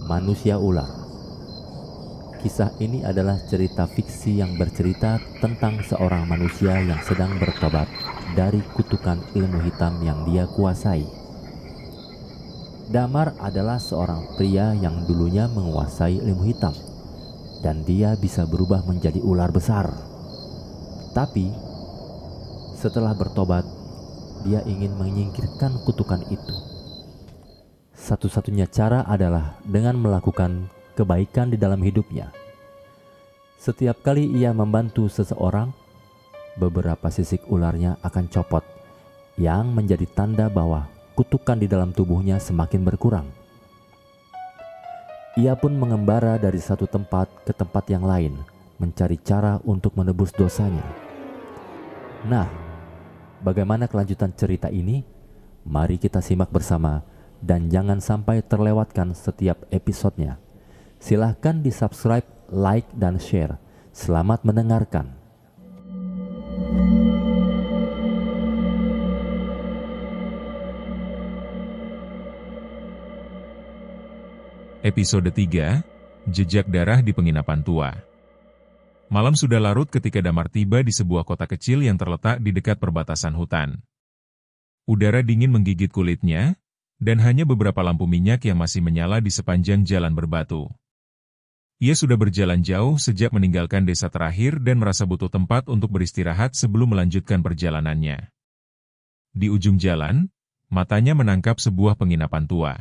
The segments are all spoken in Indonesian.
Manusia Ular. Kisah ini adalah cerita fiksi yang bercerita tentang seorang manusia yang sedang bertobat dari kutukan ilmu hitam yang dia kuasai. Damar adalah seorang pria yang dulunya menguasai ilmu hitam, dan dia bisa berubah menjadi ular besar. Tapi setelah bertobat, dia ingin menyingkirkan kutukan itu. Satu-satunya cara adalah dengan melakukan kebaikan di dalam hidupnya. Setiap kali ia membantu seseorang, beberapa sisik ularnya akan copot, yang menjadi tanda bahwa kutukan di dalam tubuhnya semakin berkurang. Ia pun mengembara dari satu tempat ke tempat yang lain, mencari cara untuk menebus dosanya. Nah, bagaimana kelanjutan cerita ini? Mari kita simak bersama dan jangan sampai terlewatkan setiap episodenya. Silahkan di-subscribe, like, dan share. Selamat mendengarkan. Episode 3, Jejak Darah di Penginapan Tua. Malam sudah larut ketika Damar tiba di sebuah kota kecil yang terletak di dekat perbatasan hutan. Udara dingin menggigit kulitnya, dan hanya beberapa lampu minyak yang masih menyala di sepanjang jalan berbatu. Ia sudah berjalan jauh sejak meninggalkan desa terakhir dan merasa butuh tempat untuk beristirahat sebelum melanjutkan perjalanannya. Di ujung jalan, matanya menangkap sebuah penginapan tua.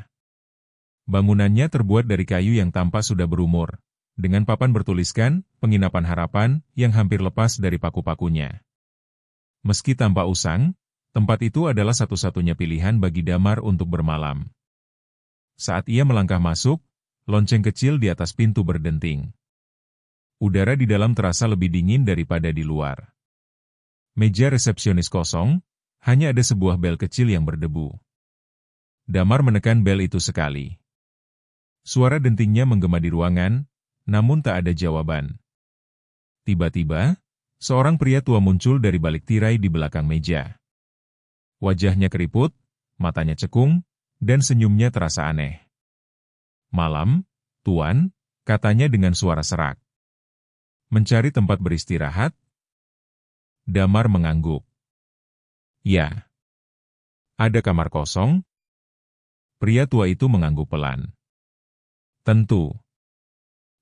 Bangunannya terbuat dari kayu yang tampak sudah berumur, dengan papan bertuliskan, Penginapan Harapan, yang hampir lepas dari paku-pakunya. Meski tampak usang, tempat itu adalah satu-satunya pilihan bagi Damar untuk bermalam. Saat ia melangkah masuk, lonceng kecil di atas pintu berdenting. Udara di dalam terasa lebih dingin daripada di luar. Meja resepsionis kosong, hanya ada sebuah bel kecil yang berdebu. Damar menekan bel itu sekali. Suara dentingnya menggema di ruangan, namun tak ada jawaban. Tiba-tiba, seorang pria tua muncul dari balik tirai di belakang meja. Wajahnya keriput, matanya cekung, dan senyumnya terasa aneh. "Malam, Tuan," katanya dengan suara serak. "Mencari tempat beristirahat?" Damar mengangguk. "Ya." "Ada kamar kosong?" Pria tua itu mengangguk pelan. "Tentu.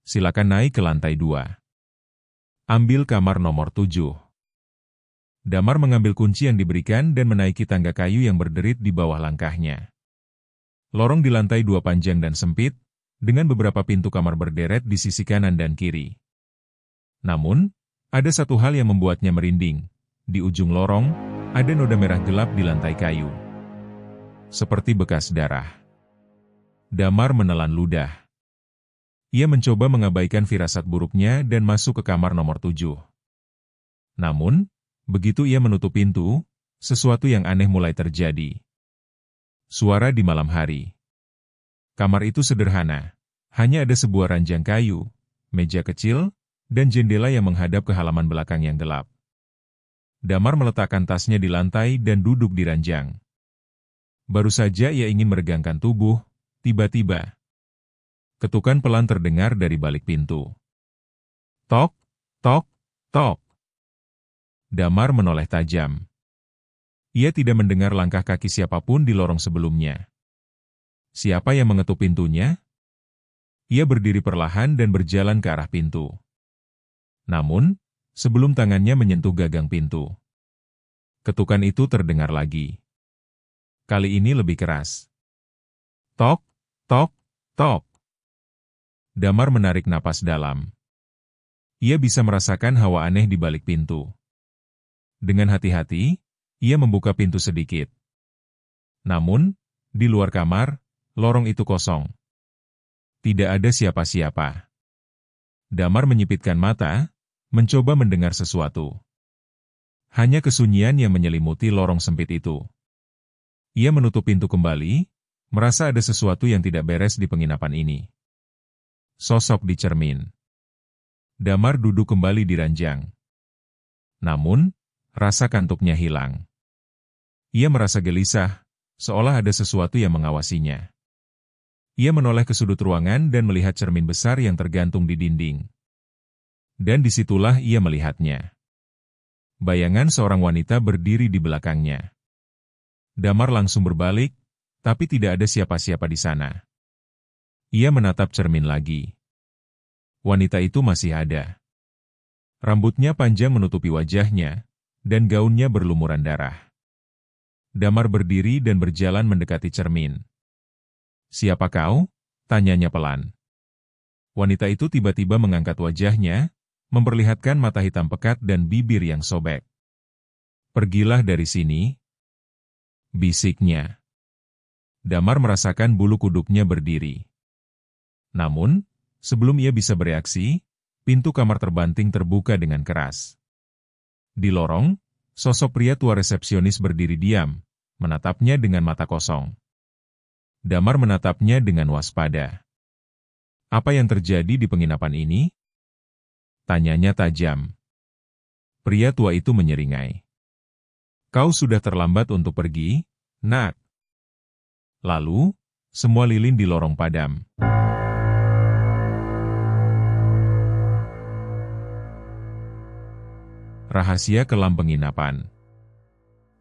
Silakan naik ke lantai 2. Ambil kamar nomor 7. Damar mengambil kunci yang diberikan dan menaiki tangga kayu yang berderit di bawah langkahnya. Lorong di lantai 2 panjang dan sempit, dengan beberapa pintu kamar berderet di sisi kanan dan kiri. Namun, ada satu hal yang membuatnya merinding. Di ujung lorong, ada noda merah gelap di lantai kayu. Seperti bekas darah. Damar menelan ludah. Ia mencoba mengabaikan firasat buruknya dan masuk ke kamar nomor 7. Namun, begitu ia menutup pintu, sesuatu yang aneh mulai terjadi. Suara di malam hari. Kamar itu sederhana. Hanya ada sebuah ranjang kayu, meja kecil, dan jendela yang menghadap ke halaman belakang yang gelap. Damar meletakkan tasnya di lantai dan duduk di ranjang. Baru saja ia ingin meregangkan tubuh, tiba-tiba ketukan pelan terdengar dari balik pintu. Tok, tok, tok. Damar menoleh tajam. Ia tidak mendengar langkah kaki siapapun di lorong sebelumnya. Siapa yang mengetuk pintunya? Ia berdiri perlahan dan berjalan ke arah pintu. Namun, sebelum tangannya menyentuh gagang pintu, ketukan itu terdengar lagi. Kali ini lebih keras. Tok, tok, tok. Damar menarik napas dalam. Ia bisa merasakan hawa aneh di balik pintu. Dengan hati-hati, ia membuka pintu sedikit. Namun, di luar kamar, lorong itu kosong. Tidak ada siapa-siapa. Damar menyipitkan mata, mencoba mendengar sesuatu. Hanya kesunyian yang menyelimuti lorong sempit itu. Ia menutup pintu kembali, merasa ada sesuatu yang tidak beres di penginapan ini. Sosok di cermin. Damar duduk kembali di ranjang. Namun, rasa kantuknya hilang. Ia merasa gelisah, seolah ada sesuatu yang mengawasinya. Ia menoleh ke sudut ruangan dan melihat cermin besar yang tergantung di dinding. Dan disitulah ia melihatnya. Bayangan seorang wanita berdiri di belakangnya. Damar langsung berbalik, tapi tidak ada siapa-siapa di sana. Ia menatap cermin lagi. Wanita itu masih ada. Rambutnya panjang menutupi wajahnya, dan gaunnya berlumuran darah. Damar berdiri dan berjalan mendekati cermin. "Siapa kau?" tanyanya pelan. Wanita itu tiba-tiba mengangkat wajahnya, memperlihatkan mata hitam pekat dan bibir yang sobek. "Pergilah dari sini," bisiknya. Damar merasakan bulu kuduknya berdiri. Namun, sebelum ia bisa bereaksi, pintu kamar terbanting terbuka dengan keras. Di lorong, sosok pria tua resepsionis berdiri diam, menatapnya dengan mata kosong. Damar menatapnya dengan waspada. "Apa yang terjadi di penginapan ini?" tanyanya tajam. Pria tua itu menyeringai. "Kau sudah terlambat untuk pergi, nak." Lalu, semua lilin di lorong padam. Rahasia kelam penginapan.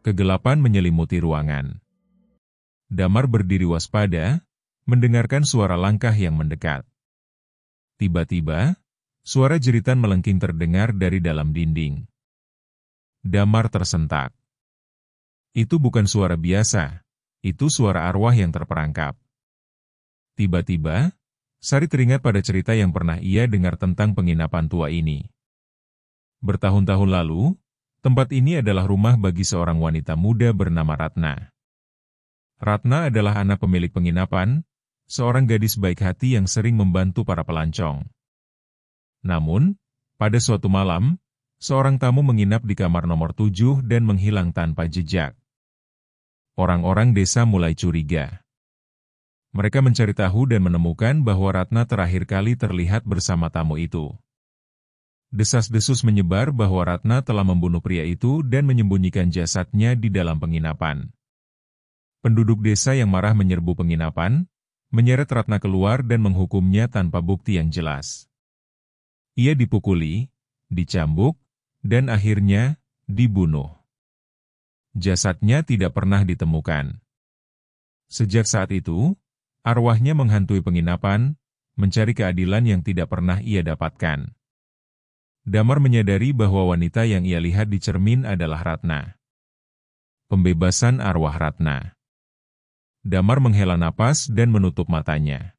Kegelapan menyelimuti ruangan. Damar berdiri waspada, mendengarkan suara langkah yang mendekat. Tiba-tiba, suara jeritan melengking terdengar dari dalam dinding. Damar tersentak. Itu bukan suara biasa, itu suara arwah yang terperangkap. Tiba-tiba, Sari teringat pada cerita yang pernah ia dengar tentang penginapan tua ini. Bertahun-tahun lalu, tempat ini adalah rumah bagi seorang wanita muda bernama Ratna. Ratna adalah anak pemilik penginapan, seorang gadis baik hati yang sering membantu para pelancong. Namun, pada suatu malam, seorang tamu menginap di kamar nomor 7 dan menghilang tanpa jejak. Orang-orang desa mulai curiga. Mereka mencari tahu dan menemukan bahwa Ratna terakhir kali terlihat bersama tamu itu. Desas-desus menyebar bahwa Ratna telah membunuh pria itu dan menyembunyikan jasadnya di dalam penginapan. Penduduk desa yang marah menyerbu penginapan, menyeret Ratna keluar dan menghukumnya tanpa bukti yang jelas. Ia dipukuli, dicambuk, dan akhirnya dibunuh. Jasadnya tidak pernah ditemukan. Sejak saat itu, arwahnya menghantui penginapan, mencari keadilan yang tidak pernah ia dapatkan. Damar menyadari bahwa wanita yang ia lihat di cermin adalah Ratna. Pembebasan arwah Ratna. Damar menghela napas dan menutup matanya.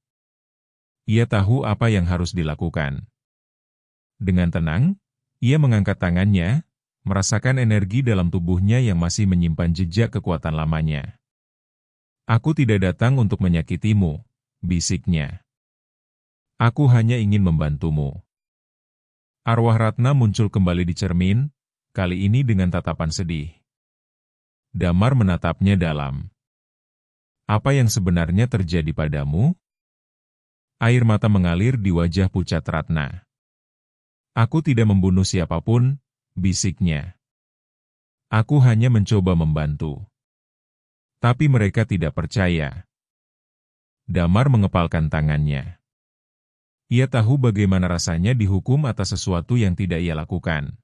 Ia tahu apa yang harus dilakukan. Dengan tenang, ia mengangkat tangannya, merasakan energi dalam tubuhnya yang masih menyimpan jejak kekuatan lamanya. "Aku tidak datang untuk menyakitimu," bisiknya. "Aku hanya ingin membantumu." Arwah Ratna muncul kembali di cermin, kali ini dengan tatapan sedih. Damar menatapnya dalam. "Apa yang sebenarnya terjadi padamu?" Air mata mengalir di wajah pucat Ratna. "Aku tidak membunuh siapapun," bisiknya. "Aku hanya mencoba membantu." Tapi mereka tidak percaya. Damar mengepalkan tangannya. Ia tahu bagaimana rasanya dihukum atas sesuatu yang tidak ia lakukan.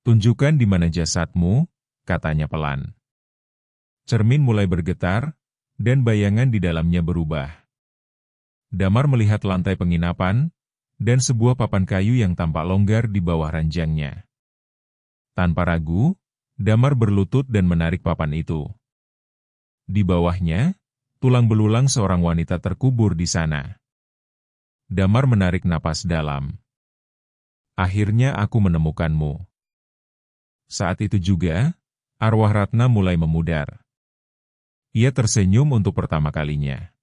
"Tunjukkan di mana jasadmu," katanya pelan. Cermin mulai bergetar, dan bayangan di dalamnya berubah. Damar melihat lantai penginapan, dan sebuah papan kayu yang tampak longgar di bawah ranjangnya. Tanpa ragu, Damar berlutut dan menarik papan itu. Di bawahnya, tulang belulang seorang wanita terkubur di sana. Damar menarik napas dalam. "Akhirnya aku menemukanmu." Saat itu juga, arwah Ratna mulai memudar. Ia tersenyum untuk pertama kalinya.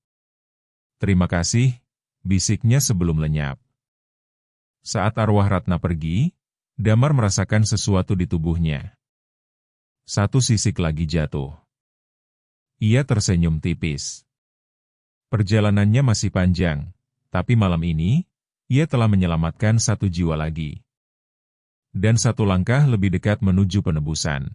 "Terima kasih," bisiknya sebelum lenyap. Saat arwah Ratna pergi, Damar merasakan sesuatu di tubuhnya. Satu sisik lagi jatuh. Ia tersenyum tipis. Perjalanannya masih panjang, tapi malam ini, ia telah menyelamatkan satu jiwa lagi. Dan satu langkah lebih dekat menuju penebusan.